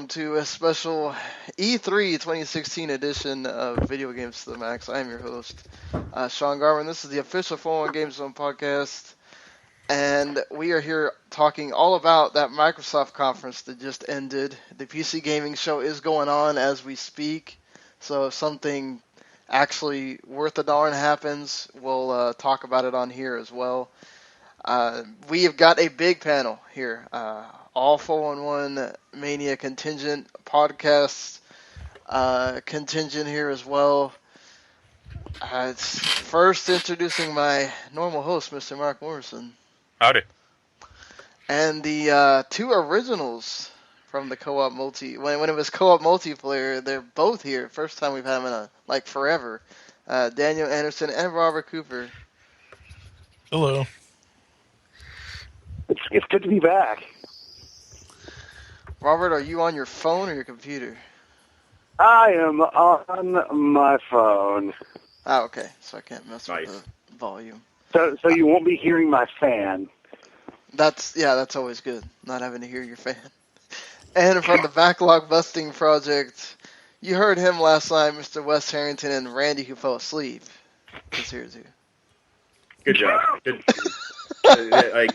welcome to a special E3 2016 edition of Video Games to the Max. I am your host, Sean Garmer, and this is the official 401 Games Zone podcast. And we are here talking all about that Microsoft conference that just ended. The PC gaming show is going on as we speak, so if something actually worth a darn happens, we'll talk about it on here as well. We have got a big panel here. All 411 Mania contingent, podcast contingent here as well. It's first introducing my normal host, Mr. Marc Morrison. Howdy. And the two originals from the co-op when it was co-op multiplayer, they're both here. First time we've had them in forever. Daniel Anderson and Robert Cooper. Hello. It's good to be back. Robert, are you on your phone or your computer? I am on my phone. Ah, okay. So I can't mess Nice. with the volume. So you won't be hearing my fan. That's always good, not having to hear your fan. And from the Backlog Busting Project, you heard him last night, Mr. Wes Harrington and Randy, who fell asleep, is here too. Good job. Good. I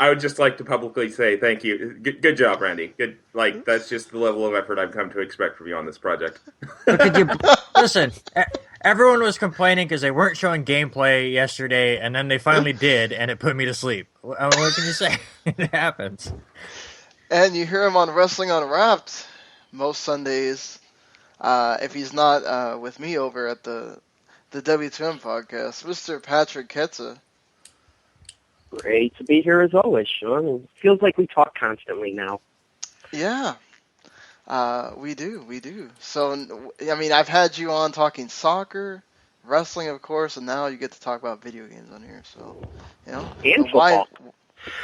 would just like to publicly say thank you. Good job, Randy. Good. That's just the level of effort I've come to expect from you on this project. But could you listen? Everyone was complaining because they weren't showing gameplay yesterday, and then they finally did, and it put me to sleep. What can you say? It happens. And you hear him on Wrestling Unwrapped most Sundays. If he's not with me over at the W2M podcast, Mr. Patrick Ketza. Great to be here as always, Sean. It feels like we talk constantly now. Yeah, we do. So, I mean, I've had you on talking soccer, wrestling, of course, and now you get to talk about video games on here. So, you know, And football.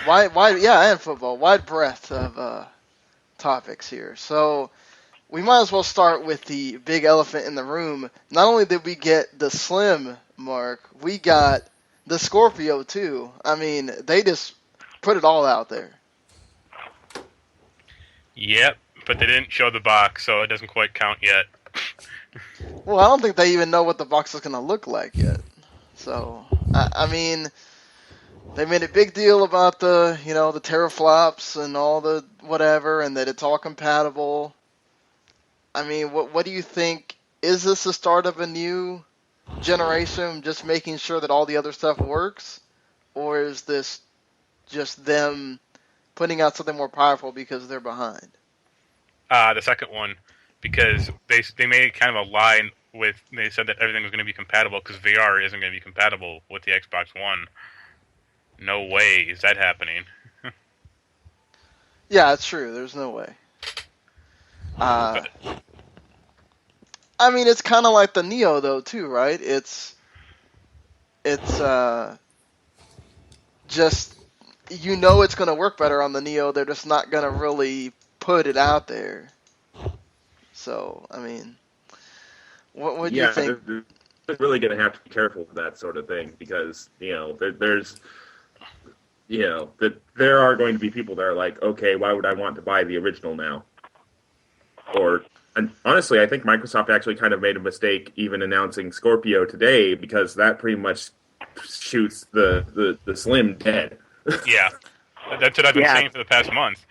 And football. Wide breadth of topics here. So, we might as well start with the big elephant in the room. Not only did we get the Slim, Mark, we got the Scorpio too. I mean, they just put it all out there. Yep, but they didn't show the box, so it doesn't quite count yet. Well, I don't think they even know what the box is going to look like yet. So, I mean, they made a big deal about the teraflops and all the whatever, and that it's all compatible. I mean, what do you think? Is this the start of a new generation, just making sure that all the other stuff works? Or is this just them putting out something more powerful because they're behind? The second one, because they made kind of a line with, they said that everything was going to be compatible because VR isn't going to be compatible with the Xbox One. No way is that happening. Yeah, it's true. There's no way. I mean, it's kind of like the Neo, though, too, right? It's just, it's going to work better on the Neo. They're just not going to really put it out there. So, I mean, what do you think? They're really going to have to be careful with that sort of thing because, there's, there are going to be people that are like, okay, why would I want to buy the original now? And honestly, I think Microsoft actually kind of made a mistake even announcing Scorpio today because that pretty much shoots the Slim dead. Yeah, that's what I've been saying for the past month.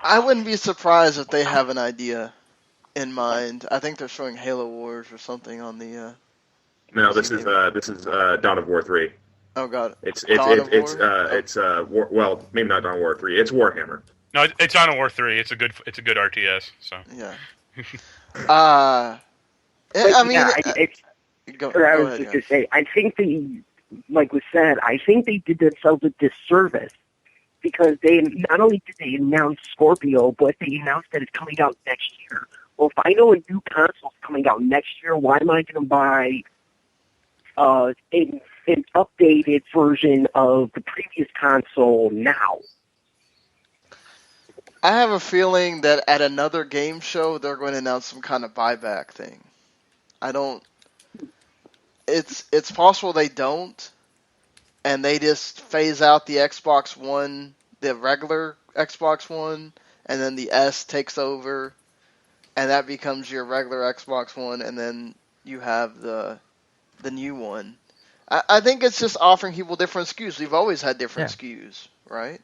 I wouldn't be surprised if they have an idea in mind. I think they're showing Halo Wars or something on the. No, this is Dawn of War 3. Oh god, it's well, maybe not Dawn of War 3. It's Warhammer. No, it's Dawn of War 3. It's a good RTS. So yeah. I was just going to say, I think they, like was said, I think they did themselves a disservice because they not only did they announce Scorpio, but they announced that it's coming out next year. Well, if I know a new console's coming out next year, why am I going to buy an updated version of the previous console now? I have a feeling that at another game show, they're going to announce some kind of buyback thing. It's possible they don't, and they just phase out the Xbox One, the regular Xbox One, and then the S takes over, and that becomes your regular Xbox One, and then you have the new one. I think it's just offering people different SKUs. We've always had different SKUs, right?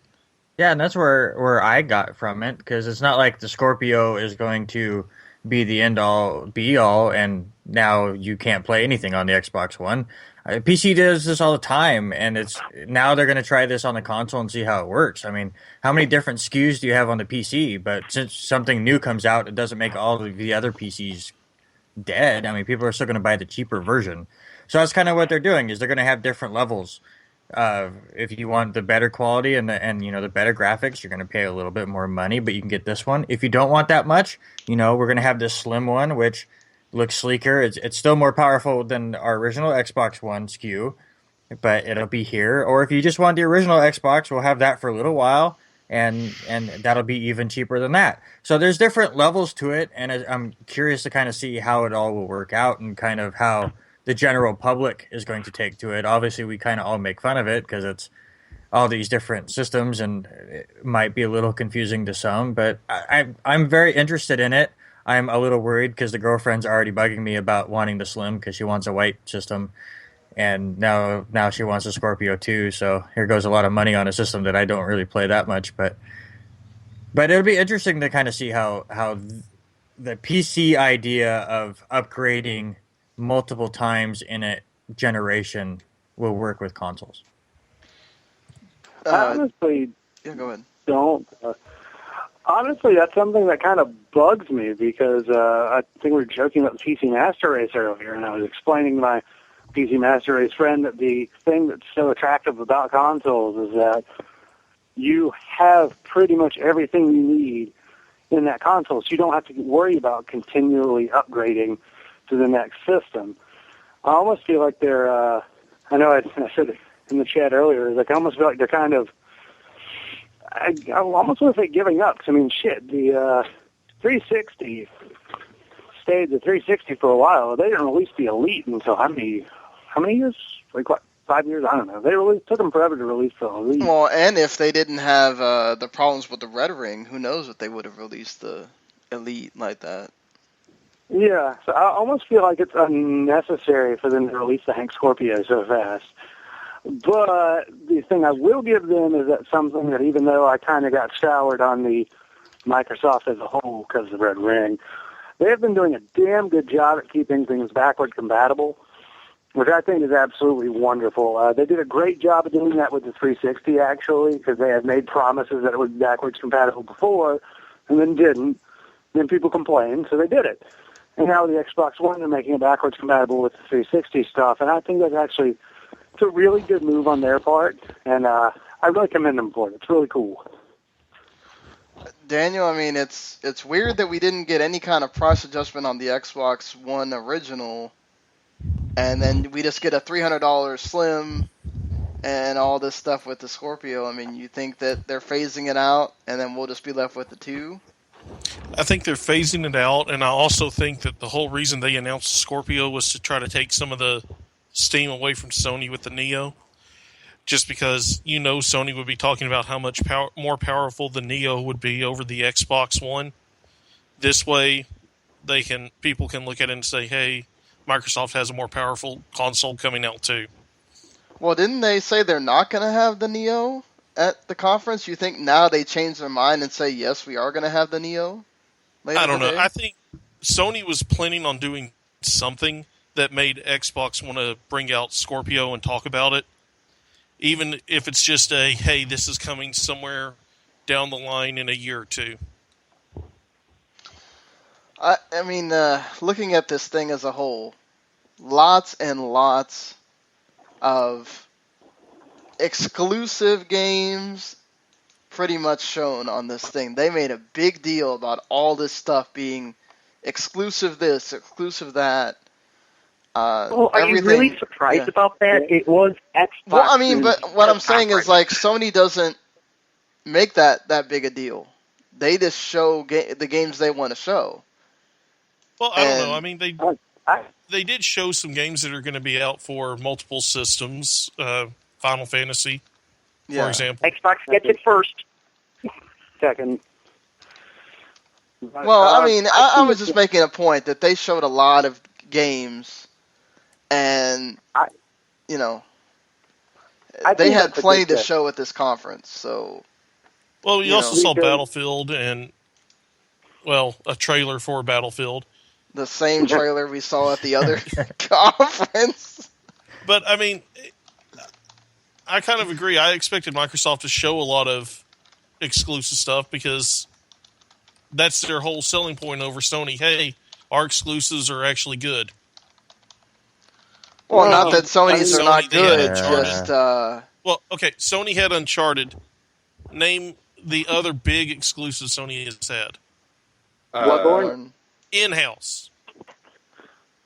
Yeah, and that's where I got from it, because it's not like the Scorpio is going to be the end-all, be-all, and now you can't play anything on the Xbox One. PC does this all the time, and now they're going to try this on the console and see how it works. I mean, how many different SKUs do you have on the PC? But since something new comes out, it doesn't make all of the other PCs dead. I mean, people are still going to buy the cheaper version. So that's kind of what they're doing, is they're going to have different levels. If you want the better quality and the better graphics, you're going to pay a little bit more money, but you can get this one. If you don't want that much, we're going to have this slim one, which looks sleeker. It's still more powerful than our original Xbox One SKU, but it'll be here. Or if you just want the original Xbox, we'll have that for a little while, and that'll be even cheaper than that. So there's different levels to it, and I'm curious to kind of see how it all will work out and kind of how the general public is going to take to it. Obviously, we kind of all make fun of it because it's all these different systems and it might be a little confusing to some, but I'm very interested in it. I'm a little worried because the girlfriend's already bugging me about wanting the Slim because she wants a white system, and now she wants a Scorpio too, so here goes a lot of money on a system that I don't really play that much, but it'll be interesting to kind of see how the PC idea of upgrading multiple times in a generation will work with consoles. Honestly, yeah, go ahead. Don't. Honestly, that's something that kind of bugs me because I think we were joking about the PC Master Race earlier, and I was explaining to my PC Master Race friend that the thing that's so attractive about consoles is that you have pretty much everything you need in that console, so you don't have to worry about continually upgrading to the next system. I almost feel like they're, I know I said it in the chat earlier, like I almost feel like they're kind of, I almost want to say giving up. 'Cause, I mean, shit, the 360 stayed the 360 for a while. They didn't release the Elite until how many years? Like what, 5 years? I don't know. Took them forever to release the Elite. Well, and if they didn't have the problems with the Red Ring, who knows if they would have released the Elite like that. Yeah, so I almost feel like it's unnecessary for them to release the Hank Scorpio so fast. But the thing I will give them is that something that even though I kind of got soured on the Microsoft as a whole because of the Red Ring, they have been doing a damn good job at keeping things backward compatible, which I think is absolutely wonderful. They did a great job of doing that with the 360, actually, because they had made promises that it was backwards compatible before and then didn't. Then people complained, so they did it. And now with the Xbox One, they're making it backwards compatible with the 360 stuff, and I think that's actually it's a really good move on their part, and I really commend them for it. It's really cool. Daniel, I mean, it's weird that we didn't get any kind of price adjustment on the Xbox One original, and then we just get a $300 Slim and all this stuff with the Scorpio. I mean, you think that they're phasing it out, and then we'll just be left with the two? I think they're phasing it out, and I also think that the whole reason they announced Scorpio was to try to take some of the steam away from Sony with the Neo. Just because, Sony would be talking about how much more powerful the Neo would be over the Xbox One. This way, people can look at it and say, hey, Microsoft has a more powerful console coming out too. Well, didn't they say they're not going to have the Neo at the conference? You think now they change their mind and say, yes, we are going to have the Neo? I don't know. I think Sony was planning on doing something that made Xbox want to bring out Scorpio and talk about it. Even if it's just hey, this is coming somewhere down the line in a year or two. I mean, looking at this thing as a whole, lots and lots of exclusive games pretty much shown on this thing. They made a big deal about all this stuff being exclusive this, exclusive that. Well, are you really surprised about that? It was Xbox. Well, I mean, but what I'm saying is, like, Sony doesn't make that big a deal. They just show the games they want to show. Well, I don't know. I mean, they did show some games that are going to be out for multiple systems. Final Fantasy, for example. Xbox gets it first. Second. Well, I mean, I was just making a point that they showed a lot of games, and you know, they had plenty to show at this conference. So, well, we also saw Battlefield and, well, a trailer for Battlefield. The same trailer we saw at the other conference. But, I mean, I kind of agree. I expected Microsoft to show a lot of exclusive stuff because that's their whole selling point over Sony. Hey, our exclusives are actually good. Well, not that Sony's are not good, just... Well, okay, Sony had Uncharted. Name the other big exclusive Sony has had. Bloodborne? In-house.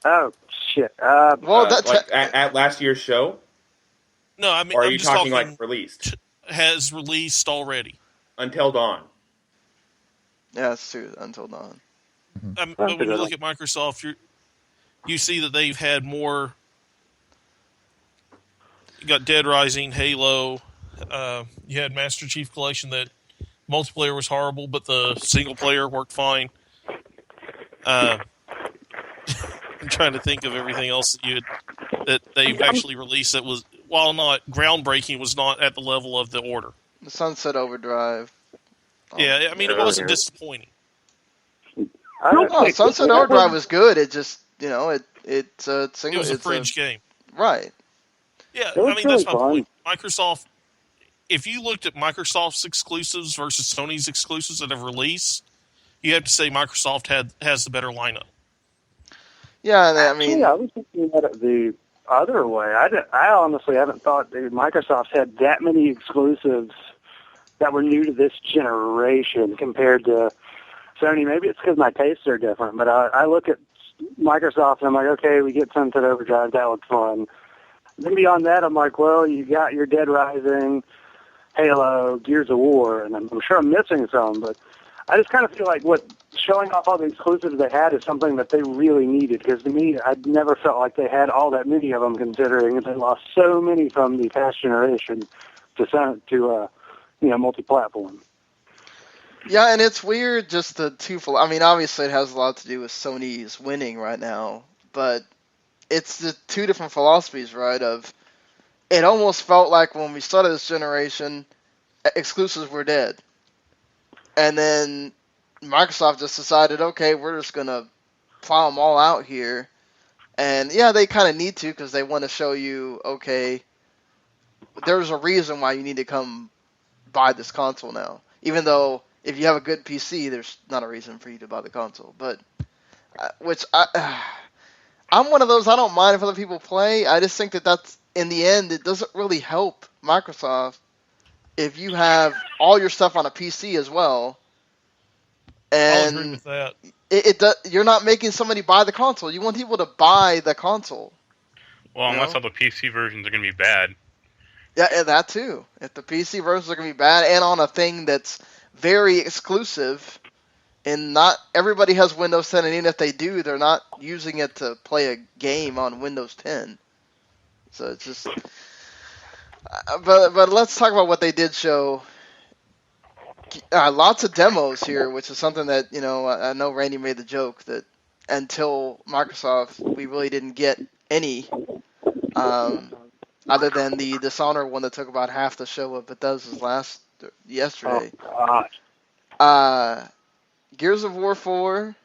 Oh, shit. At last year's show? No, I mean, or are I'm you just talking like released? Has released already. Until Dawn. Yeah, that's true. Until Dawn. But when you look at Microsoft, you see that they've had more. You got Dead Rising, Halo. You had Master Chief Collection that multiplayer was horrible, but the single player worked fine. I'm trying to think of everything else that they've actually released that was, while not groundbreaking, was not at the level of the Order. The Sunset Overdrive. Yeah, I mean, it wasn't disappointing. No, Sunset Overdrive was good. It just, it's a single. It was a fringe game. Right. Yeah, I mean, that's my point. Microsoft, if you looked at Microsoft's exclusives versus Sony's exclusives that have released, you have to say Microsoft has the better lineup. Yeah, I mean... I was thinking about it the other way. I honestly haven't thought that Microsoft had that many exclusives that were new to this generation compared to Sony. Maybe it's because my tastes are different, but I look at Microsoft and I'm like, okay, we get Sunset Overdrive, that looks fun. Then beyond that, I'm like, well, you got your Dead Rising, Halo, Gears of War, and I'm sure I'm missing some, but I just kind of feel like showing off all the exclusives they had is something that they really needed, because to me, I never felt like they had all that many of them, considering they lost so many from the past generation to multi-platform. Yeah, and it's weird just the twofold. I mean, obviously it has a lot to do with Sony's winning right now, but it's the two different philosophies, right? It almost felt like when we started this generation, exclusives were dead. And then Microsoft just decided, okay, we're just going to plow them all out here. And yeah, they kind of need to, because they want to show you, okay, there's a reason why you need to come buy this console now. Even though if you have a good PC, there's not a reason for you to buy the console. But, I'm one of those, I don't mind if other people play. I just think that's, in the end, it doesn't really help Microsoft if you have all your stuff on a PC as well. And I'll agree with that. You're not making somebody buy the console. You want people to buy the console. Well, unless all the PC versions are going to be bad. Yeah, that too. If the PC versions are going to be bad and on a thing that's very exclusive, and not everybody has Windows 10, and even if they do, they're not using it to play a game on Windows 10. So it's just... But let's talk about what they did show. Lots of demos here, which is something that, I know Randy made the joke that until Microsoft, we really didn't get any, other than the Dishonored one that took about half the show of Bethesda's yesterday. Oh, gosh. Gears of War 4.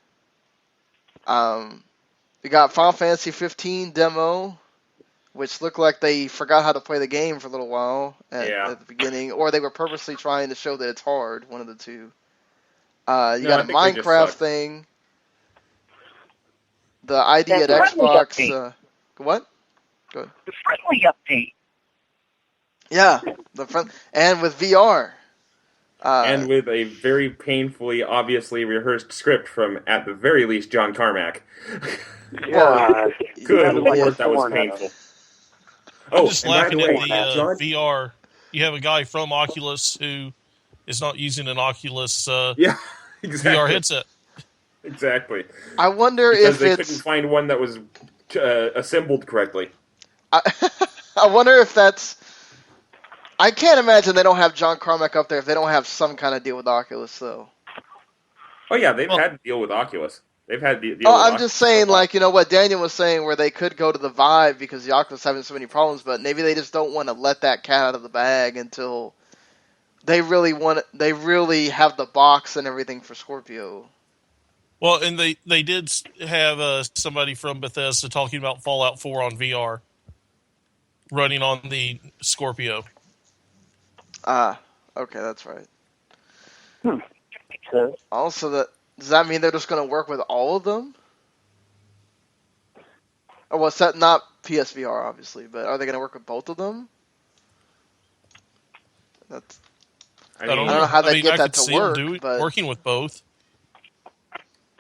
We got Final Fantasy 15 demo, which looked like they forgot how to play the game for a little while at the beginning, or they were purposely trying to show that it's hard, one of the two. You got a Minecraft thing. The ID at Xbox. What? Go ahead. The friendly update. Yeah, and with VR. And with a very painfully, obviously rehearsed script from, at the very least, John Carmack. Yeah. Good Lord, that was painful. I'm just laughing at the VR. You have a guy from Oculus who is not using an Oculus VR headset. Exactly. I wonder because if they couldn't find one that was assembled correctly. I wonder if that's... I can't imagine they don't have John Carmack up there if they don't have some kind of deal with Oculus, though. Oh yeah, they've had to deal with Oculus. They've had to deal with I'm just saying, like, what Daniel was saying, where they could go to the Vive because the Oculus is having so many problems, but maybe they just don't want to let that cat out of the bag until they really have the box and everything for Scorpio. Well, and they did have somebody from Bethesda talking about Fallout 4 on VR running on the Scorpio. Okay, that's right. Makes sense. Also, does that mean they're just going to work with all of them? Or was that not PSVR, obviously, but are they going to work with both of them? I don't know how they get I that could to see work. them But working with both.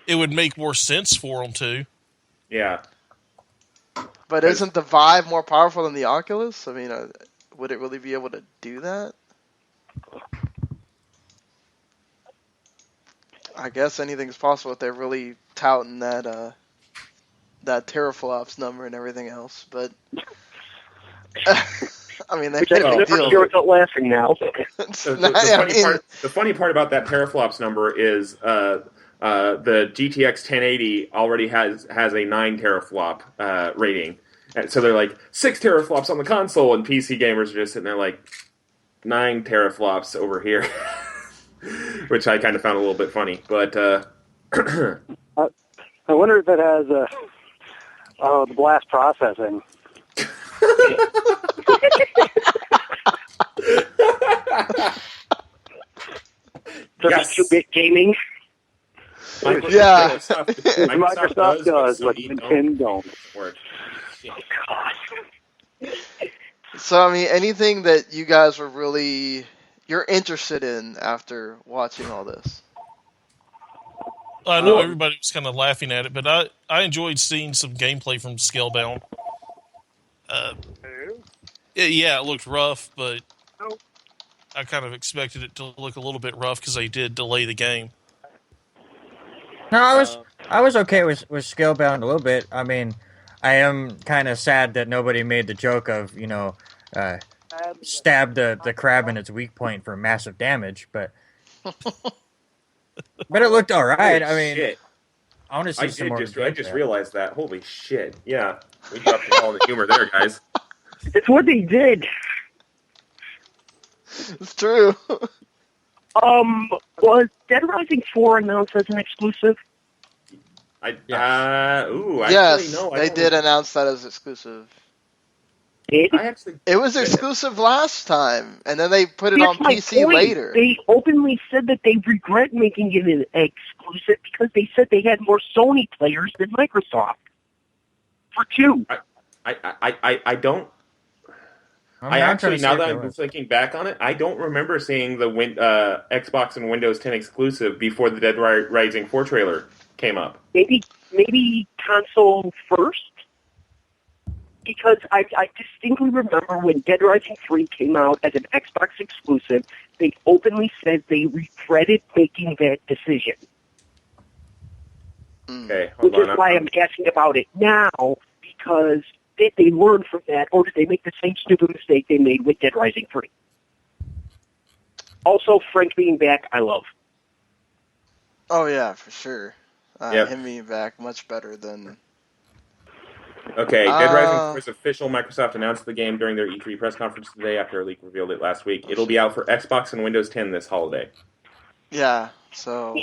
It would make more sense for them to. Yeah. But isn't the Vive more powerful than the Oculus? I mean, would it really be able to do that? I guess anything's possible if they're really touting that teraflops number and everything else. But I mean, they made a big deal. You're laughing now. The funny part about that teraflops number is the GTX 1080 already has a 9 teraflop rating. And so they're like, 6 teraflops on the console, and PC gamers are just sitting there like, 9 teraflops over here. Which I kind of found a little bit funny. But I wonder if it has the blast processing. Yes. 32-bit gaming. Yeah. Microsoft does, but Nintendo don't. Work. So, I mean, anything that you guys were you're interested in after watching all this? I know everybody was kind of laughing at it, but I enjoyed seeing some gameplay from Scalebound. It looked rough, but I kind of expected it to look a little bit rough because they did delay the game. No, I was okay with Scalebound a little bit. I mean, I am kind of sad that nobody made the joke of, stab the crab in its weak point for massive damage, but it looked all right. I mean, shit. I want to see some more. I just realized that. Holy shit! Yeah, we dropped the ball in the humor there, guys. It's what they did. It's true. Was Dead Rising 4 announced as an exclusive? Yes, they did announce that as exclusive. It was exclusive last time, and then they put it on PC later. They openly said that they regret making it an exclusive because they said they had more Sony players than Microsoft. For 2. I don't. Actually, now that I'm thinking back on it, I don't remember seeing the Xbox and Windows 10 exclusive before the Dead Rising 4 trailer came up. Maybe console first? Because I distinctly remember when Dead Rising 3 came out as an Xbox exclusive, they openly said they regretted making that decision. Okay, which is why I'm asking about it now, because did they learn from that, or did they make the same stupid mistake they made with Dead Rising 3? Also, Frank being back, I love. Oh, yeah, for sure. Yep. Him being back, much better than... Okay, Dead Rising 4 is official. Microsoft announced the game during their E3 press conference today after a leak revealed it last week. It'll be out for Xbox and Windows 10 this holiday. Yeah, so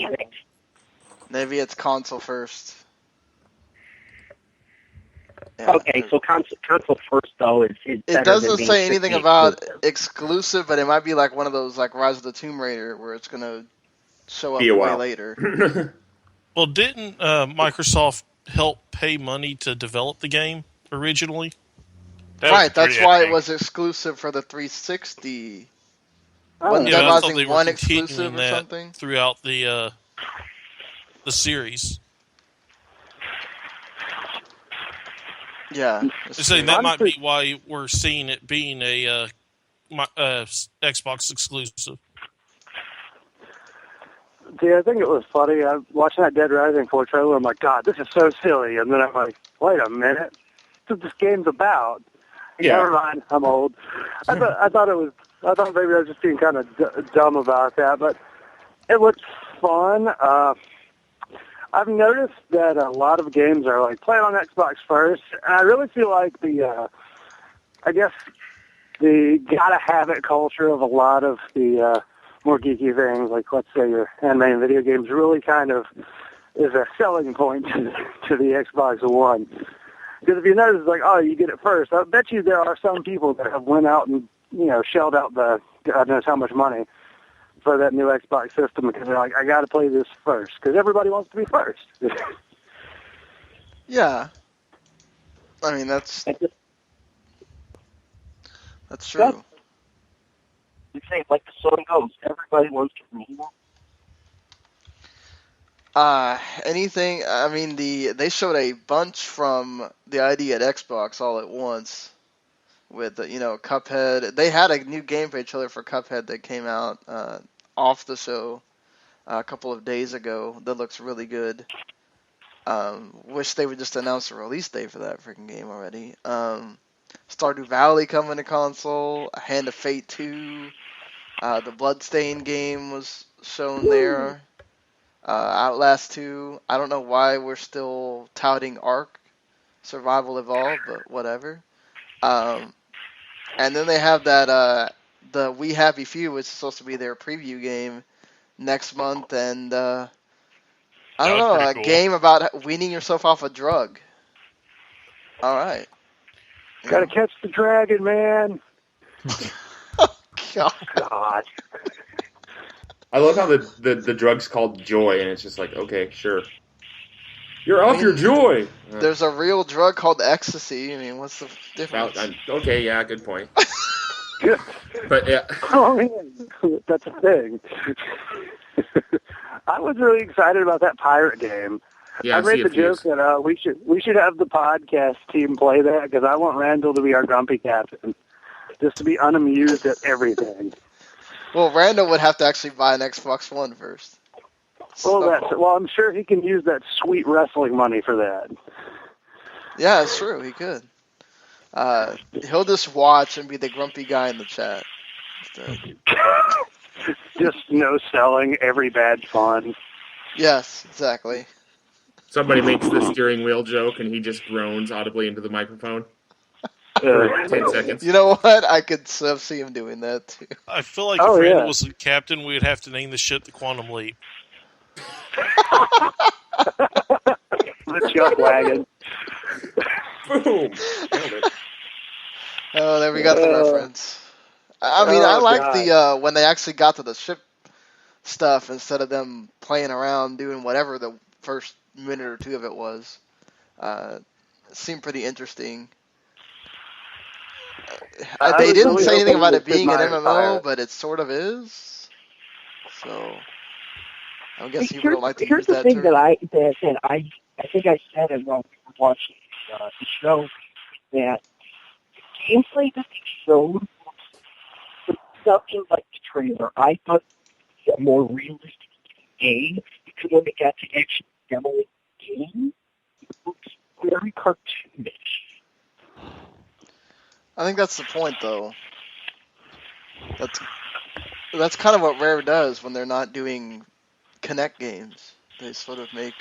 maybe it's console first. Yeah. Okay, so console first, though, is it doesn't say anything about exclusive, but it might be like one of those like Rise of the Tomb Raider where it's going to show up way later. Well, didn't Microsoft help pay money to develop the game originally? That's why it was exclusive for the 360. Wasn't Dead Rising 1 exclusive or something? Throughout the series. Yeah. So that might be why we're seeing it being a Xbox exclusive. See, I think it was funny. I'm watching that Dead Rising 4 trailer. I'm like, God, this is so silly. And then I'm like, wait a minute. That's what this game's about. Yeah. Never mind. I'm old. I thought maybe I was just being kind of dumb about that, but it looks fun. I've noticed that a lot of games are like playing on Xbox first, and I really feel like the gotta have it culture of a lot of the more geeky things, like let's say your anime and video games, really kind of is a selling point to the Xbox One. Because if you notice, like, oh, you get it first. I bet you there are some people that have went out and shelled out the God knows how much money for that new Xbox system because they're like, I got to play this first because everybody wants to be first. Yeah. I mean, that's true. You say like the song goes, everybody wants to rule. Anything, I mean, they showed a bunch from the ID at Xbox all at once with, Cuphead. They had a new gameplay trailer for Cuphead that came out off the show a couple of days ago that looks really good. Wish they would just announce a release date for that freaking game already. Stardew Valley coming to console, A Hand of Fate 2, the Bloodstained game was shown there. Outlast 2. I don't know why we're still touting Ark Survival Evolved, but whatever. And then they have that the We Happy Few, which is supposed to be their preview game next month, and I don't know, a game about weaning yourself off a drug. All right. Gotta catch the dragon, man. God. I love how the drug's called joy, and it's just like, okay, sure. You're off your joy! There's a real drug called ecstasy. I mean, what's the difference? Okay, yeah, good point. But, yeah. Oh, man, that's a thing. I was really excited about that pirate game. Yeah, I made the joke that we should have the podcast team play that because I want Randall to be our grumpy captain, just to be unamused at everything. Well, Randall would have to actually buy an Xbox One first. Well, I'm sure he can use that sweet wrestling money for that. Yeah, it's true. He could. He'll just watch and be the grumpy guy in the chat. Just no selling, every bad fun. Yes, exactly. Somebody makes the steering wheel joke, and he just groans audibly into the microphone. For 10 seconds. You know what? I could see him doing that, too. I feel like if Randall was the captain, we would have to name the shit the Quantum Leap. The Chuck Wagon. Boom! Oh, there we got the reference. I mean, I like the when they actually got to the ship stuff instead of them playing around doing whatever the first minute or two of it was. It seemed pretty interesting. They didn't say anything about it being an MMO, but it sort of is. So I guess people don't like to use that term. Here's the thing that I think I said as well when we were watching the show that the gameplay that they showed was something like the trailer. I thought it was a more realistic game because when they got to actually demo the game, it looks very cartoonish. I think that's the point, though. That's kind of what Rare does when they're not doing Connect games. They sort of make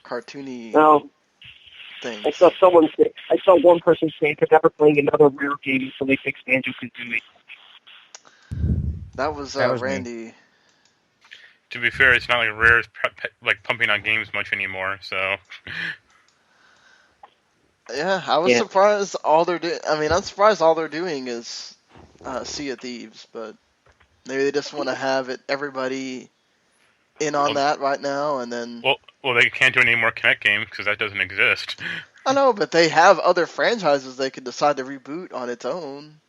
cartoony things. I saw one person say they're never playing another Rare game until they fix Banjo-Kazooie. That was Randy. Me. To be fair, it's not like Rare's pumping out games much anymore, so... Yeah, I was surprised all they're doing. I mean, I'm surprised all they're doing is Sea of Thieves, but maybe they just want to have everybody in on that right now, and then... Well, they can't do any more Kinect games because that doesn't exist. I know, but they have other franchises they could decide to reboot on its own.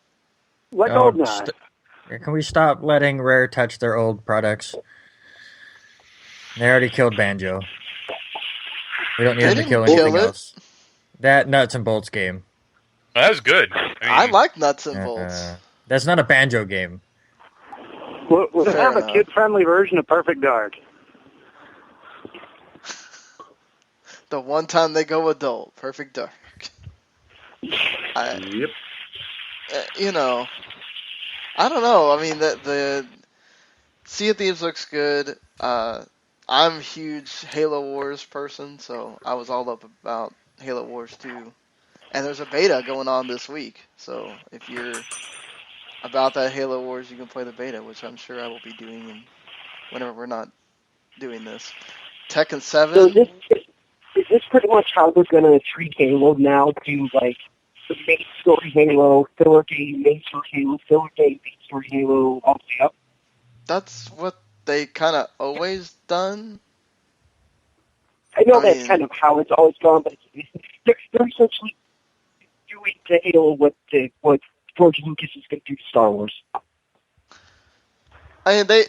Like GoldenEye. Can we stop letting Rare touch their old products? They already killed Banjo. We don't need them to kill anything else. That Nuts and Bolts game. Well, that was good. I like Nuts and Bolts. That's not a Banjo game. We'll have a kid-friendly version of Perfect Dark. The one time they go adult, Perfect Dark. Yep. I don't know. I mean, the Sea of Thieves looks good. I'm a huge Halo Wars person, so I was all up about Halo Wars 2. And there's a beta going on this week, so if you're about that Halo Wars, you can play the beta, which I'm sure I will be doing whenever we're not doing this. Tekken 7. So is this pretty much how they're going to treat Halo now? Do like the main story Halo, filler game, main story Halo, filler game, main story Halo, all the way up? That's what they kind of always done. I know that's kind of how it's always gone, but they're essentially doing to Halo what George Lucas is going to do to Star Wars. I mean, they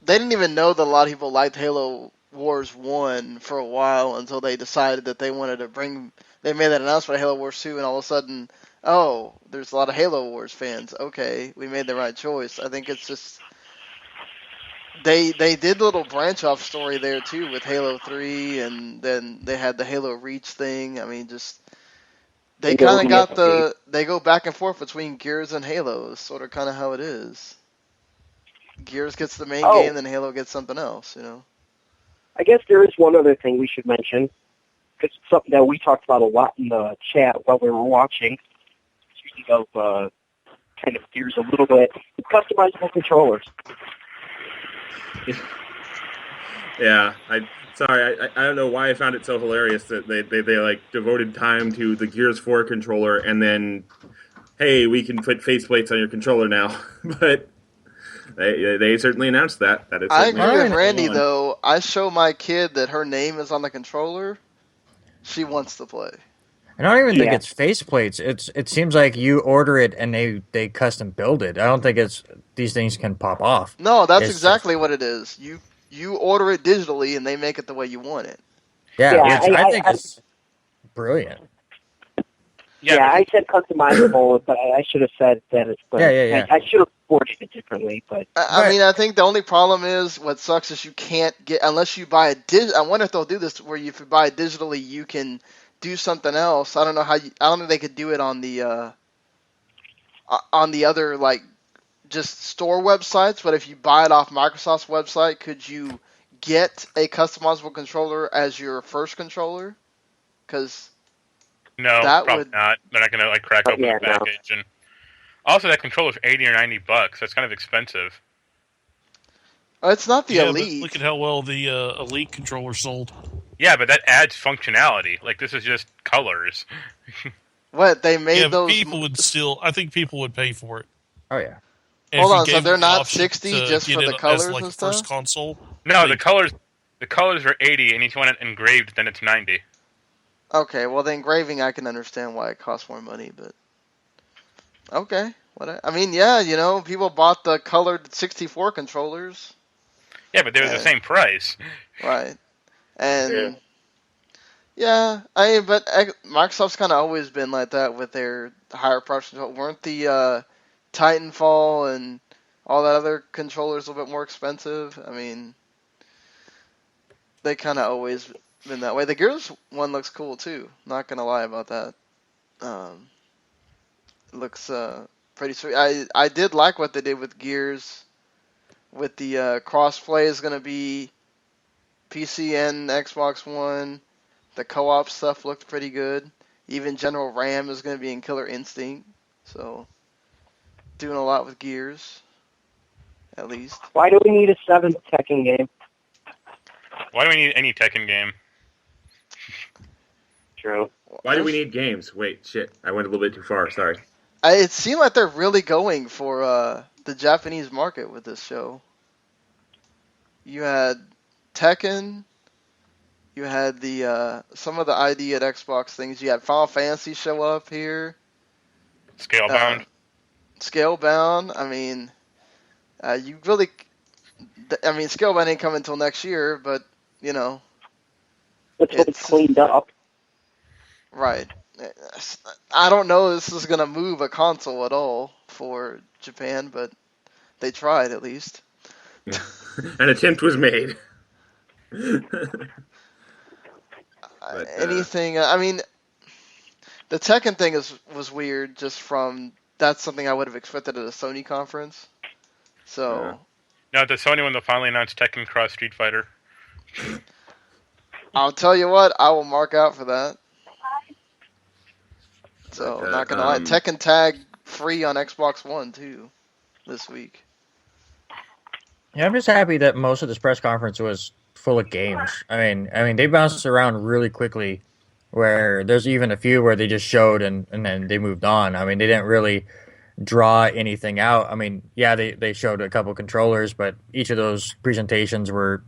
didn't even know that a lot of people liked Halo Wars 1 for a while until they decided that they wanted to they made that announcement of Halo Wars 2, and all of a sudden, oh, there's a lot of Halo Wars fans. Okay, we made the right choice. I think it's just they did a little branch off story there too with Halo 3, and then they had the Halo Reach thing. I mean, just they kind of got they go back and forth between Gears and Halo. Is sort of kind of how it is. Gears gets the main game, then Halo gets something else, you know. I guess there is one other thing we should mention. It's something that we talked about a lot in the chat while we were watching. Speaking of kind of Gears a little bit, customizable controllers. Yeah, I don't know why I found it so hilarious that they like devoted time to the Gears 4 controller and then, hey, we can put faceplates on your controller now, but. They certainly announced that. I agree with Randy, though. I show my kid that her name is on the controller. She wants to play. I don't even think it's faceplates. It seems like you order it and they custom build it. I don't think these things can pop off. No, that's exactly what it is. You order it digitally and they make it the way you want it. Yeah, I think it's brilliant. Yeah, I said customizable, but I should have said that it's. Yeah. I should have worded it differently, but. I mean, I think the only problem is what sucks is you can't get unless you buy a I wonder if they'll do this where if you buy it digitally, you can do something else. I don't know how. I don't think they could do it on the other like just store websites. But if you buy it off Microsoft's website, could you get a customizable controller as your first controller? Because no, probably not. They're not going to like crack open the package, and also that controller's $80 or $90. That's kind of expensive. It's not the Elite. Look at how well the Elite controller sold. Yeah, but that adds functionality. Like this is just colors. What they made those? I think people would pay for it. Oh yeah. And hold on, so they're not 60 just for the colors as, like, and stuff? First console? No, the colors are 80, and each one engraved, then it's 90. Okay, well the engraving I can understand why it costs more money, but okay. I mean, yeah, you know, people bought the colored 64 controllers. Yeah, but they were the same price. Right. And yeah, I mean, but Microsoft's kind of always been like that with their higher price control. Weren't the Titanfall and all that other controllers a little bit more expensive? I mean, they kind of always been that way. The Gears one looks cool too. Not gonna lie about that. Looks pretty sweet. I did like what they did with Gears. With the crossplay is gonna be PC and Xbox One. The co-op stuff looked pretty good. Even General Ram is gonna be in Killer Instinct. So doing a lot with Gears, at least. Why do we need a 7th Tekken game? Why do we need any Tekken game? True. Why do we need games? Wait, shit. I went a little bit too far. Sorry. It seemed like they're really going for the Japanese market with this show. You had Tekken. You had the some of the ID at Xbox things. You had Final Fantasy show up here. Scalebound. Scalebound. I mean, you really. I mean, Scalebound ain't coming until next year, but you know. It's cleaned up. Right. I don't know if this is going to move a console at all for Japan, but they tried at least. An attempt was made. Anything, I mean, the Tekken thing was weird just from, that's something I would have expected at a Sony conference. So, No, the Sony one, they'll finally announce Tekken Cross Street Fighter. I'll tell you what, I will mark out for that. So, not gonna lie, Tekken Tag free on Xbox One too this week. Yeah, I'm just happy that most of this press conference was full of games. I mean, they bounced around really quickly. Where there's even a few where they just showed and then they moved on. I mean, they didn't really draw anything out. I mean, yeah, they showed a couple controllers, but each of those presentations were,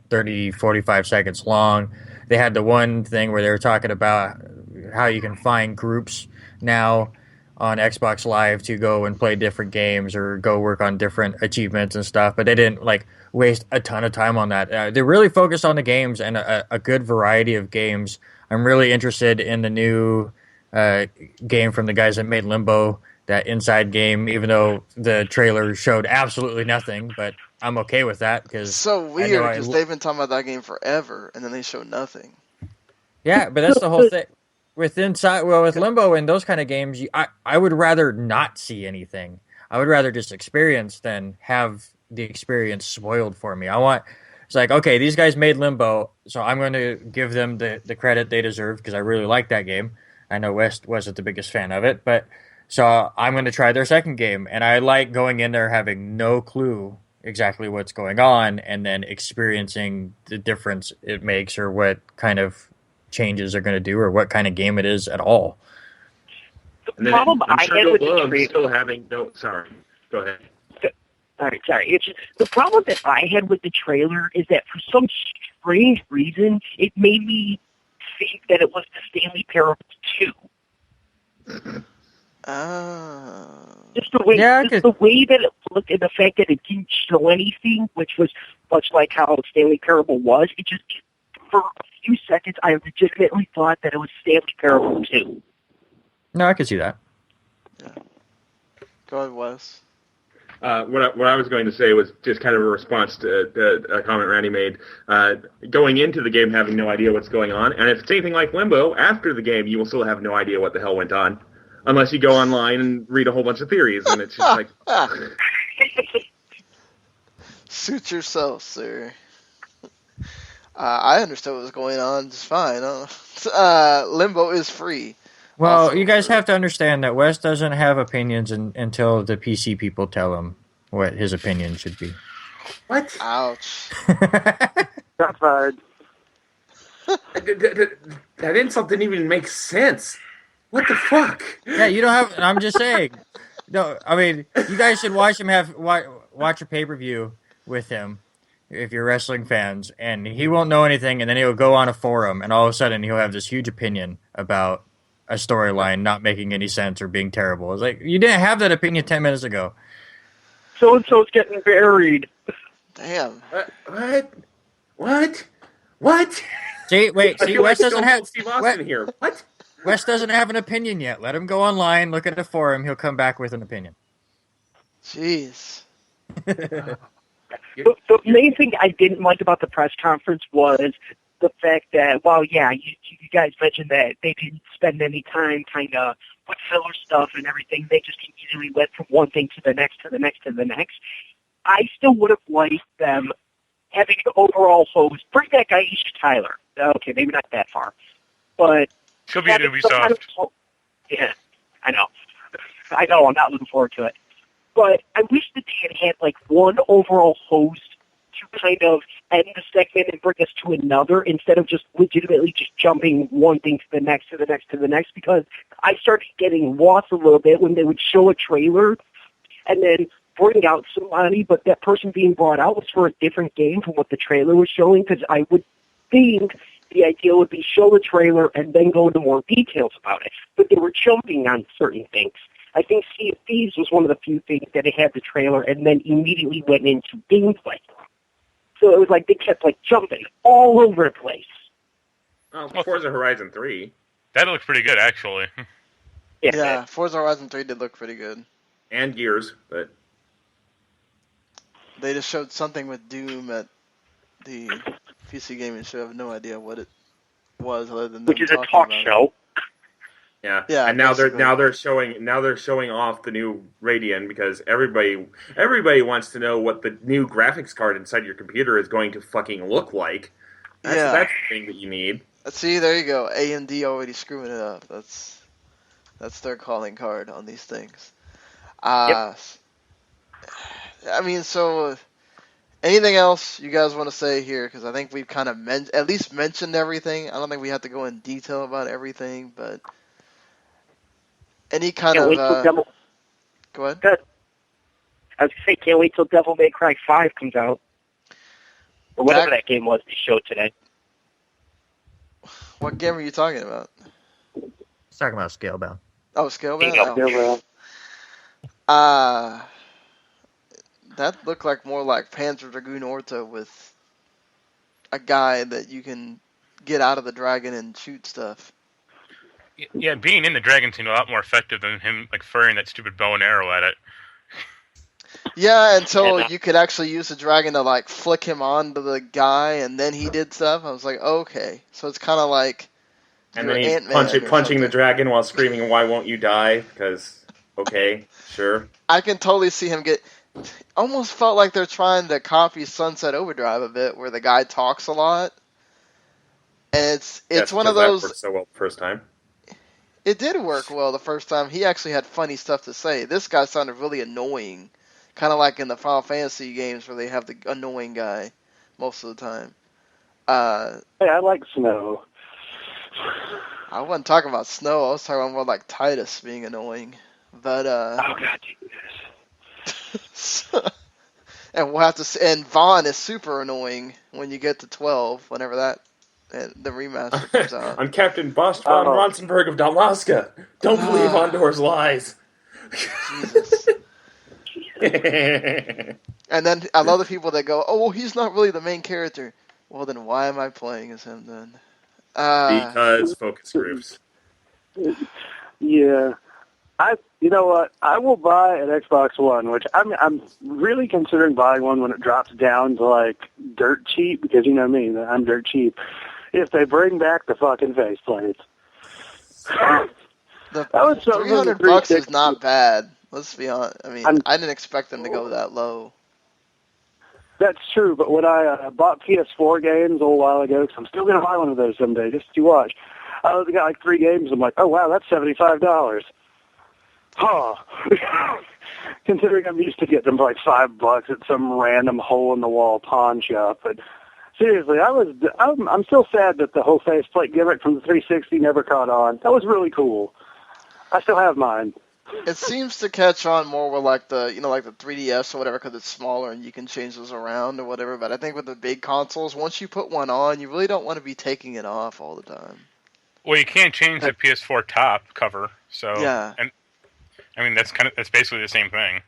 30, 45 seconds long. They had the one thing where they were talking about how you can find groups now on Xbox Live to go and play different games or go work on different achievements and stuff, but they didn't, waste a ton of time on that. They really focused on the games and a good variety of games. I'm really interested in the new game from the guys that made Limbo, that Inside game, even though the trailer showed absolutely nothing, but I'm okay with that because so weird because they've been talking about that game forever, and then they show nothing. Yeah, but that's the whole thing with Limbo and those kind of games. I would rather not see anything. I would rather just experience than have the experience spoiled for me. It's like, okay, these guys made Limbo, so I'm going to give them the credit they deserve because I really like that game. I know West wasn't the biggest fan of it, but so I'm going to try their second game, and I like going in there having no clue exactly what's going on and then experiencing the difference it makes or what kind of changes they're going to do or what kind of game it is at all. The problem I had with the trailer... still having no... Sorry, go ahead. All right, sorry. It's just, the problem that I had with the trailer is that for some strange reason, it made me think that it was the Stanley Parable 2. Just the way that it looked and the fact that it didn't show anything, which was much like how Stanley Parable was, it just, for a few seconds, I legitimately thought that it was Stanley Parable 2. No, I could see that. Yeah. Go ahead, Wes. What I was going to say was just kind of a response to a comment Randy made. Going into the game having no idea what's going on, and if it's anything like Limbo, after the game you will still have no idea what the hell went on, unless you go online and read a whole bunch of theories, and it's just like... Suit yourself, sir. I understood what was going on just fine. Limbo is free. Well, Also you guys have to understand that Wes doesn't have opinions until the PC people tell him what his opinion should be. What? Ouch. That's hard. That insult didn't even make sense. What the fuck? Yeah, you don't have... I'm just saying. No, I mean, you guys should watch a pay-per-view with him if you're wrestling fans, and he won't know anything, and then he'll go on a forum, and all of a sudden he'll have this huge opinion about a storyline not making any sense or being terrible. It's like, you didn't have that opinion 10 minutes ago. So-and-so's getting buried. Damn. What? See, Wes doesn't have... Steve Austin here. What? Wes doesn't have an opinion yet. Let him go online, look at the forum, he'll come back with an opinion. Jeez. The main thing I didn't like about the press conference was the fact that, well, yeah, you guys mentioned that they didn't spend any time kind of with filler stuff and everything. They just immediately went from one thing to the next, to the next, to the next. I still would have liked them having an overall host. Bring that guy, Isha Tyler. Okay, maybe not that far. But she'll be at Ubisoft. Yeah, I know. I'm not looking forward to it. But I wish that they had like one overall host to kind of end the segment and bring us to another instead of just legitimately just jumping one thing to the next, to the next, to the next, because I started getting lost a little bit when they would show a trailer and then bring out somebody, but that person being brought out was for a different game from what the trailer was showing, because I would think the idea would be show the trailer and then go into more details about it. But they were jumping on certain things. I think Sea of Thieves was one of the few things that it had the trailer and then immediately went into gameplay. So it was like they kept like jumping all over the place. Oh, Forza Horizon 3. That looks pretty good, actually. Yeah, Forza Horizon 3 did look pretty good. And Gears, but... They just showed something with Doom at the PC Gaming Show. I have no idea what it was other than which is a talk show. Yeah, Yeah, and now basically. they're showing off the new Radeon because everybody wants to know what the new graphics card inside your computer is going to fucking look like. That's Yeah. the thing that you need. See, there you go. AMD already screwing it up. That's their calling card on these things. I mean, so anything else you guys want to say here? Because I think we've kind of at least mentioned everything. I don't think we have to go in detail about everything, but any kind Can't of wait till Devil. go ahead. Good. I was gonna say, can't wait till Devil May Cry 5 comes out, or whatever that game was they showed today. What game are you talking about? He's talking about Scalebound. Oh, Scalebound? Scalebound. That looked like more like Panzer Dragoon Orta with a guy that you can get out of the dragon and shoot stuff. Yeah, being in the dragon seemed a lot more effective than him like firing that stupid bow and arrow at it. Yeah, until you could actually use the dragon to like flick him onto the guy, and then he did stuff. I was like, okay, so it's kind of like. And then he's punching the dragon while screaming, "Why won't you die?" Because okay, sure. I can totally see him get. Almost felt like they're trying to copy Sunset Overdrive a bit, where the guy talks a lot, and it's one of those. That worked so well the first time. It did work well the first time. He actually had funny stuff to say. This guy sounded really annoying, kind of like in the Final Fantasy games where they have the annoying guy most of the time. Hey, I like Snow. I wasn't talking about Snow. I was talking about more like Titus being annoying. But oh god, and we'll have to see. And Vaughn is super annoying when you get to 12. Whenever that the remaster comes out. I'm Captain Bost von Ronsenberg of Dalaska. Don't believe Ondor's lies. Jesus. And then I love the people that go, "Oh, well, he's not really the main character." Well, then why am I playing as him then? Because focus groups. Yeah. You know what? I will buy an Xbox One, which I'm really considering buying one when it drops down to like dirt cheap, because you know me, I'm dirt cheap. If they bring back the fucking faceplates. The $300 is not bad. Let's be honest. I mean, I didn't expect them to go that low. That's true, but when I bought PS4 games a little while ago, because I'm still going to buy one of those someday, just to watch, I got like 3 games. I'm like, oh wow, that's $75. Huh. Considering I'm used to getting them for like $5 at some random hole-in-the-wall pawn shop. But seriously, I'm still sad that the whole faceplate gimmick from the 360 never caught on. That was really cool. I still have mine. It seems to catch on more with like the 3DS or whatever, because it's smaller and you can change those around or whatever. But I think with the big consoles, once you put one on, you really don't want to be taking it off all the time. Well, you can't change the PS4 top cover, so yeah. And I mean that's basically the same thing.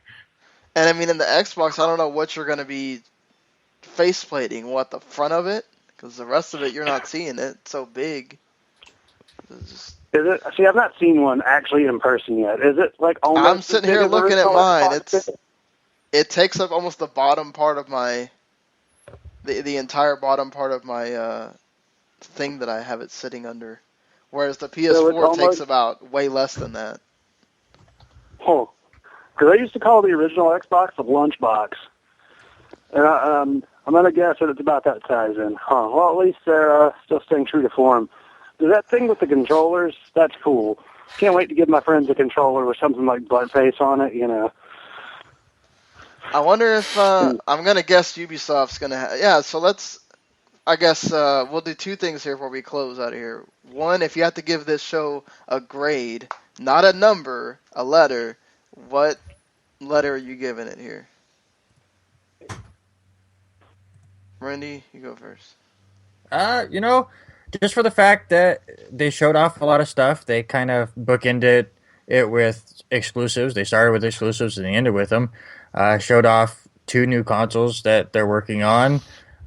And I mean in the Xbox, I don't know what you're going to be faceplating. What, the front of it? Because the rest of it you're not seeing it. It's so big. Is it? See, I've not seen one actually in person yet. Is it like almost? I'm sitting here looking at mine. It takes up almost the bottom part of my, the entire bottom part of my thing that I have it sitting under, whereas the PS4 takes about way less than that. Oh, because I used to call the original Xbox the lunchbox, and I'm gonna guess that it's about that size. Then, well, at least they're still staying true to form. That thing with the controllers, that's cool. Can't wait to give my friends a controller with something like Buttface on it, you know. I wonder if, I'm going to guess Ubisoft's going to yeah, so I guess we'll do 2 things here before we close out of here. One, if you have to give this show a grade, not a number, a letter, what letter are you giving it here? Randy, you go first. Just for the fact that they showed off a lot of stuff, they kind of bookended it with exclusives. They started with exclusives and they ended with them. Showed off 2 new consoles that they're working on,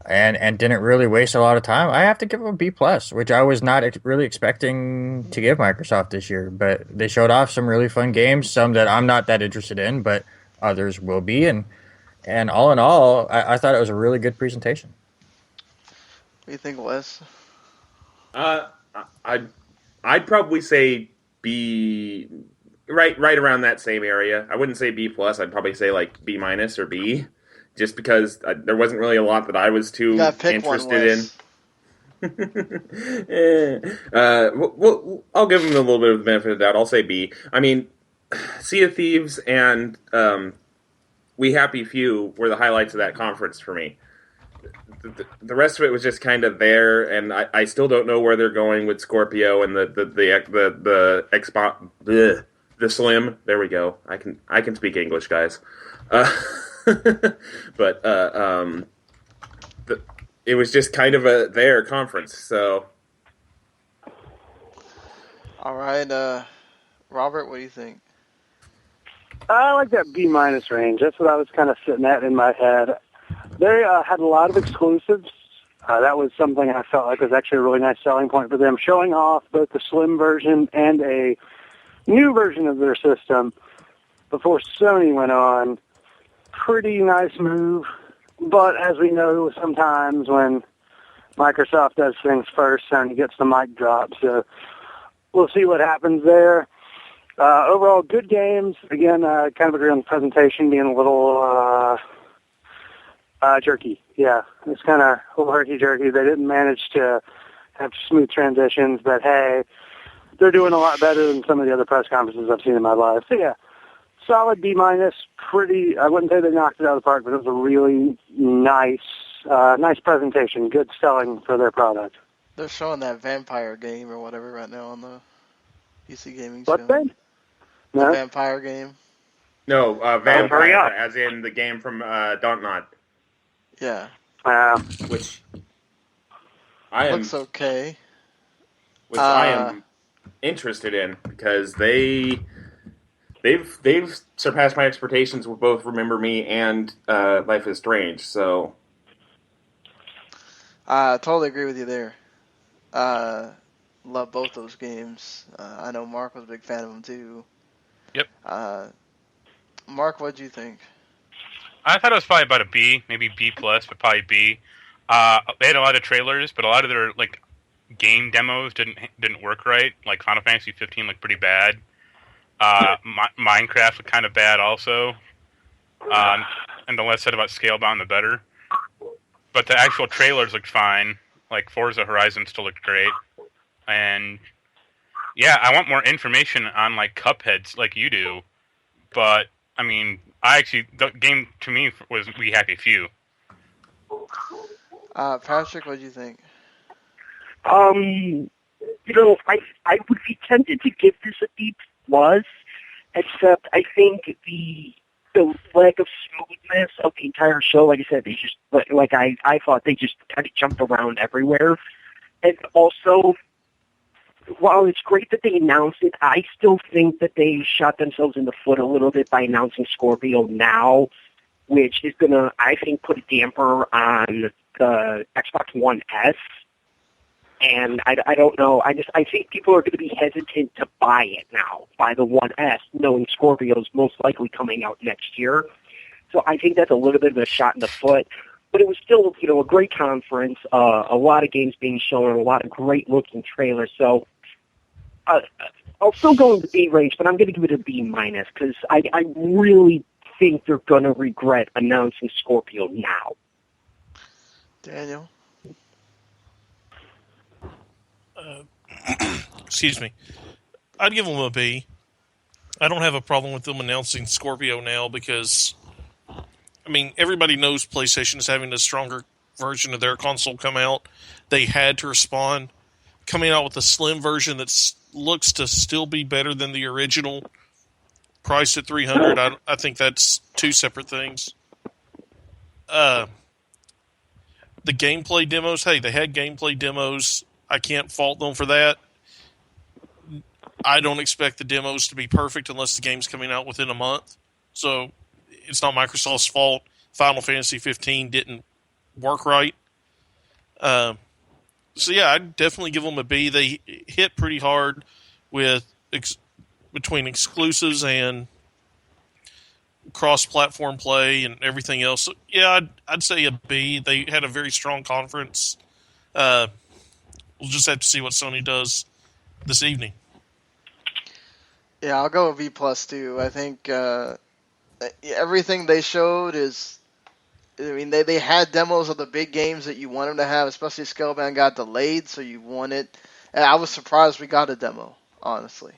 and didn't really waste a lot of time. I have to give them a B+, which I was not really expecting to give Microsoft this year. But they showed off some really fun games, some that I'm not that interested in, but others will be. And all in all, I thought it was a really good presentation. What do you think, Wes? I'd probably say B, right around that same area. I wouldn't say B plus. I'd probably say like B minus or B, just because there wasn't really a lot that I was too interested in. Well, I'll give them a little bit of the benefit of the doubt. I'll say B. I mean, Sea of Thieves and We Happy Few were the highlights of that conference for me. The rest of it was just kind of there, and I still don't know where they're going with Scorpio and the Xbox, the Slim. There we go. I can speak English, guys. But it was just kind of their conference. So, all right, Robert, what do you think? I like that B minus range. That's what I was kind of sitting at in my head. They had a lot of exclusives. That was something I felt like was actually a really nice selling point for them, showing off both the Slim version and a new version of their system before Sony went on. Pretty nice move, but as we know, sometimes when Microsoft does things first, Sony gets the mic drop, so we'll see what happens there. Overall, good games. Again, kind of agree on the presentation being a little jerky. Yeah, it's kind of a little herky-jerky. They didn't manage to have smooth transitions, but hey, they're doing a lot better than some of the other press conferences I've seen in my life. So yeah, solid B minus. Pretty. I wouldn't say they knocked it out of the park, but it was a really nice presentation. Good selling for their product. They're showing that vampire game or whatever right now on the PC gaming What show. thing? The vampire game. No, Vampire, as in the game from Dontnod. Yeah. Which I am looks okay. Which I am interested in because they've surpassed my expectations with both Remember Me and Life is Strange. So I totally agree with you there. Love both those games. I know Mark was a big fan of them too. Yep. Mark, what'd you think? I thought it was probably about a B, maybe B plus, but probably B. They had a lot of trailers, but a lot of their game demos didn't work right. Like Final Fantasy 15 looked pretty bad. Minecraft looked kind of bad also. And the less said about Scalebound, the better. But the actual trailers looked fine. Like Forza Horizon still looked great. And yeah, I want more information on Cupheads like you do. But I mean, the game to me was We Happy Few. Patrick, what do you think? I would be tempted to give this a B plus, except I think the lack of smoothness of the entire show, like I said, they just I thought they just kind of jumped around everywhere, and also, while it's great that they announced it, I still think that they shot themselves in the foot a little bit by announcing Scorpio now, which is going to, I think, put a damper on the Xbox One S. And I don't know. I think people are going to be hesitant to buy it now, buy the One S, knowing Scorpio's most likely coming out next year. So I think that's a little bit of a shot in the foot. But it was still, a great conference, a lot of games being shown, a lot of great-looking trailers. So I'll still go in the B range, but I'm going to give it a B minus because I really think they're going to regret announcing Scorpio now. Daniel? Excuse me. I'd give them a B. I don't have a problem with them announcing Scorpio now because, everybody knows PlayStation is having a stronger version of their console come out. They had to respond. Coming out with a slim version that looks to still be better than the original, priced at $300. I think that's two separate things. The gameplay demos, hey, they had gameplay demos. I can't fault them for that. I don't expect the demos to be perfect unless the game's coming out within a month. So it's not Microsoft's fault. Final Fantasy 15 didn't work right. So yeah, I'd definitely give them a B. They hit pretty hard with between exclusives and cross-platform play and everything else. So, yeah, I'd say a B. They had a very strong conference. We'll just have to see what Sony does this evening. Yeah, I'll go with B plus too. I think everything they showed is. I mean, they had demos of the big games that you want them to have, especially Scalebound got delayed, so you want it. And I was surprised we got a demo, honestly.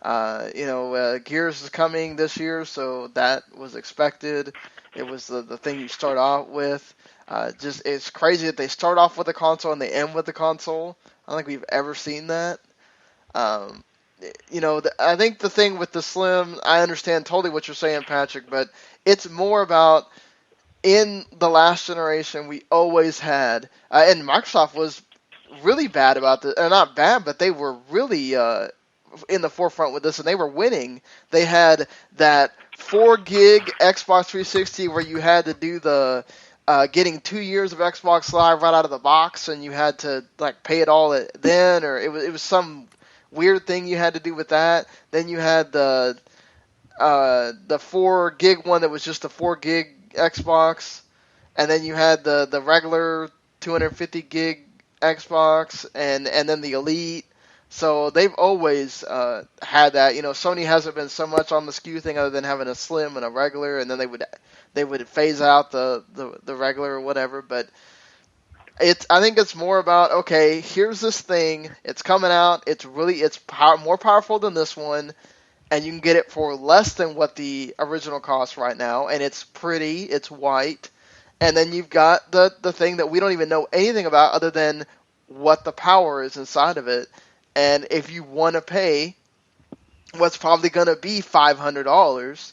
Gears is coming this year, so that was expected. It was the thing you start out with. It's crazy that they start off with a console and they end with a console. I don't think we've ever seen that. I think the thing with the Slim, I understand totally what you're saying, Patrick, but it's more about in the last generation we always had, and Microsoft was really bad about this, or not bad, but they were really in the forefront with this, and they were winning. They had that 4 gig Xbox 360 where you had to do the getting 2 years of Xbox Live right out of the box, and you had to like pay it all then, or it was some weird thing you had to do with that. Then you had the 4 gig one that was just a 4 gig Xbox, and then you had the regular 250 gig Xbox, and then the Elite. So they've always had that. Sony hasn't been so much on the SKU thing other than having a Slim and a regular, and then they would phase out the regular or whatever. But I think it's more about, okay, here's this thing, it's coming out, it's more powerful than this one, and you can get it for less than what the original costs right now, and it's pretty, it's white, and then you've got the thing that we don't even know anything about other than what the power is inside of it, and if you want to pay what's probably going to be $500,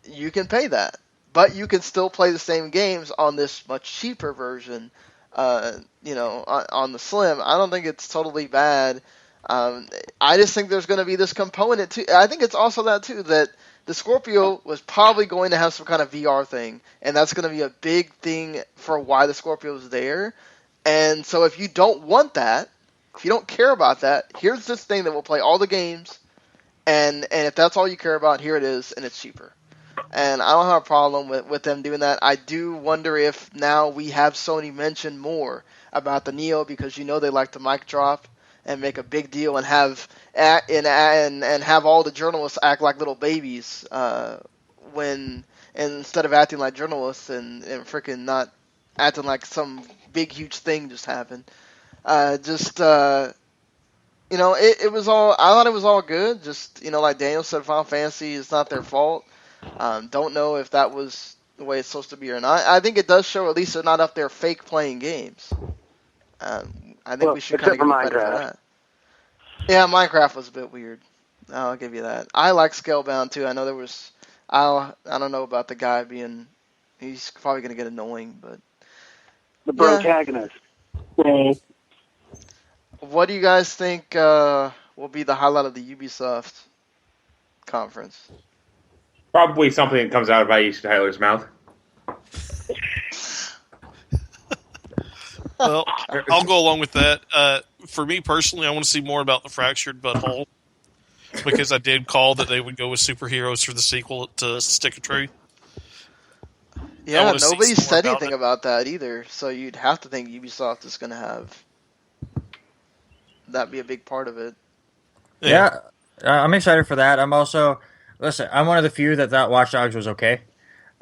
you can pay that. But you can still play the same games on this much cheaper version, on the Slim. I don't think it's totally bad. I just think there's going to be this component too. I think it's also that too, that the Scorpio was probably going to have some kind of VR thing, and that's going to be a big thing for why the Scorpio is there. And so if you don't want that, if you don't care about that, here's this thing that will play all the games, and if that's all you care about, here it is, and it's cheaper. And I don't have a problem with them doing that. I do wonder if now we have Sony mention more about the Neo, because they like to mic drop and make a big deal and have have all the journalists act like little babies instead of acting like journalists and freaking not acting like some big huge thing just happened. It was all, I thought it was all good. Just like Daniel said, Final Fantasy is not their fault. Don't know if that was the way it's supposed to be or not. I think it does show at least they're not up there fake playing games. I think we should kind of get credit for that. Yeah, Minecraft was a bit weird. I'll give you that. I like Scalebound too. I know there was. I don't know about the guy being. He's probably going to get annoying, but the protagonist. Yeah. What do you guys think will be the highlight of the Ubisoft conference? Probably something that comes out of Aisha Tyler's mouth. Well, I'll go along with that. For me personally, I want to see more about the Fractured Butthole, because I did call that they would go with superheroes for the sequel to Stick of Truth. Yeah, nobody said anything about that either, so you'd have to think Ubisoft is going to have that be a big part of it. Yeah, I'm excited for that. I'm also... Listen, I'm one of the few that thought Watch Dogs was okay.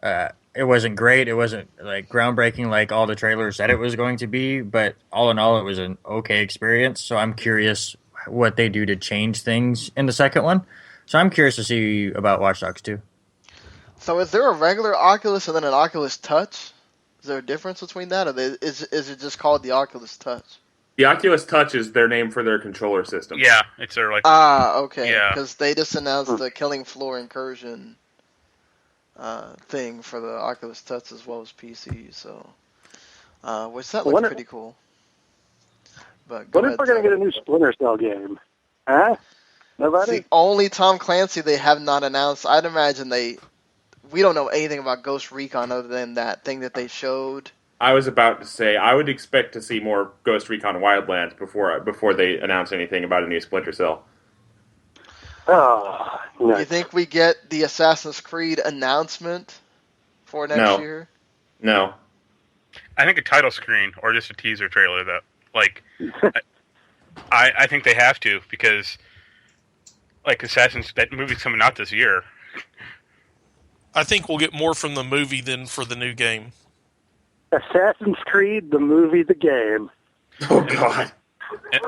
It wasn't great. It wasn't like groundbreaking like all the trailers said it was going to be, but all in all, it was an okay experience. So I'm curious what they do to change things in the second one. So I'm curious to see about Watch Dogs 2. So is there a regular Oculus and then an Oculus Touch? Is there a difference between that, or is it just called the Oculus Touch? The Oculus Touch is their name for their controller system. Yeah, it's their okay. Yeah, because they just announced the Killing Floor Incursion thing for the Oculus Touch as well as PC. So, which that looks pretty cool. But when if we're gonna get a new Splinter Cell game? Huh? Nobody. It's the only Tom Clancy they have not announced. I'd imagine we don't know anything about Ghost Recon other than that thing that they showed. I was about to say, I would expect to see more Ghost Recon Wildlands before they announce anything about a new Splinter Cell. Oh, nice. You think we get the Assassin's Creed announcement for next year? No. I think a title screen or just a teaser trailer. I think they have to, because like that movie's coming out this year. I think we'll get more from the movie than for the new game. Assassin's Creed, the movie, the game. Oh God.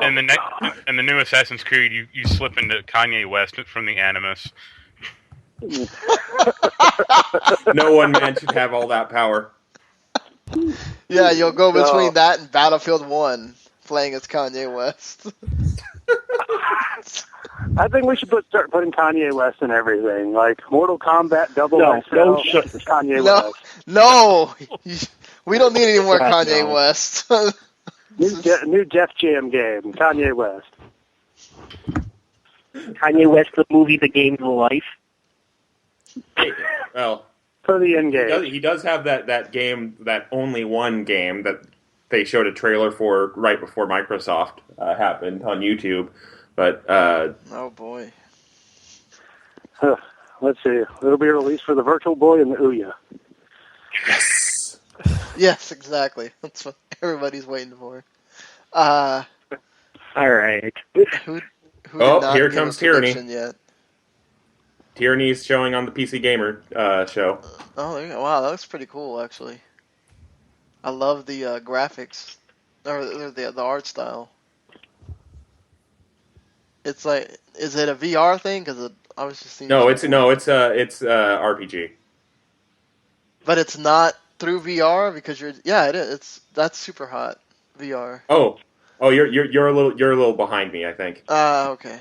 And the new Assassin's Creed, you slip into Kanye West from the Animus. No one man should have all that power. Yeah, you'll go between that and Battlefield 1, playing as Kanye West. I think we should start putting Kanye West in everything, like Mortal Kombat, Double XL, Kanye West. No, we don't need any more Kanye West. New Def Jam game, Kanye West. Kanye West, the movie, the game, the life. Well, for the end game, he does have that game, that only one game that they showed a trailer for right before Microsoft happened on YouTube. But oh boy, let's see. It'll be released for the Virtual Boy and the Ouya. Yes. Yes, exactly. That's what everybody's waiting for. All right. Who here comes Tyranny. Yet? Tyranny's showing on the PC Gamer show. Oh, wow, that looks pretty cool, actually. I love the graphics, or the art style. It's like, is it a VR thing? Because I was just seeing. It's RPG. But it's not through VR because it is. That's super hot VR. Oh, you're a little behind me, I think. Okay.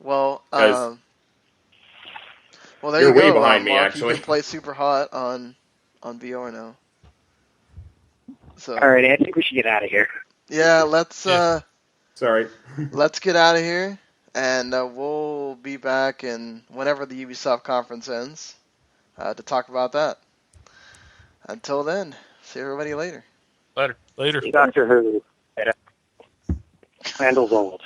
Well, there you're you go. Way behind me, Mark, actually. You can play super hot on VR now. So. All right, I think we should get out of here. Yeah, let's. Sorry. Let's get out of here, and we'll be back in whenever the Ubisoft conference ends to talk about that. Until then, see everybody later. Later. Dr. Who. Randall's old.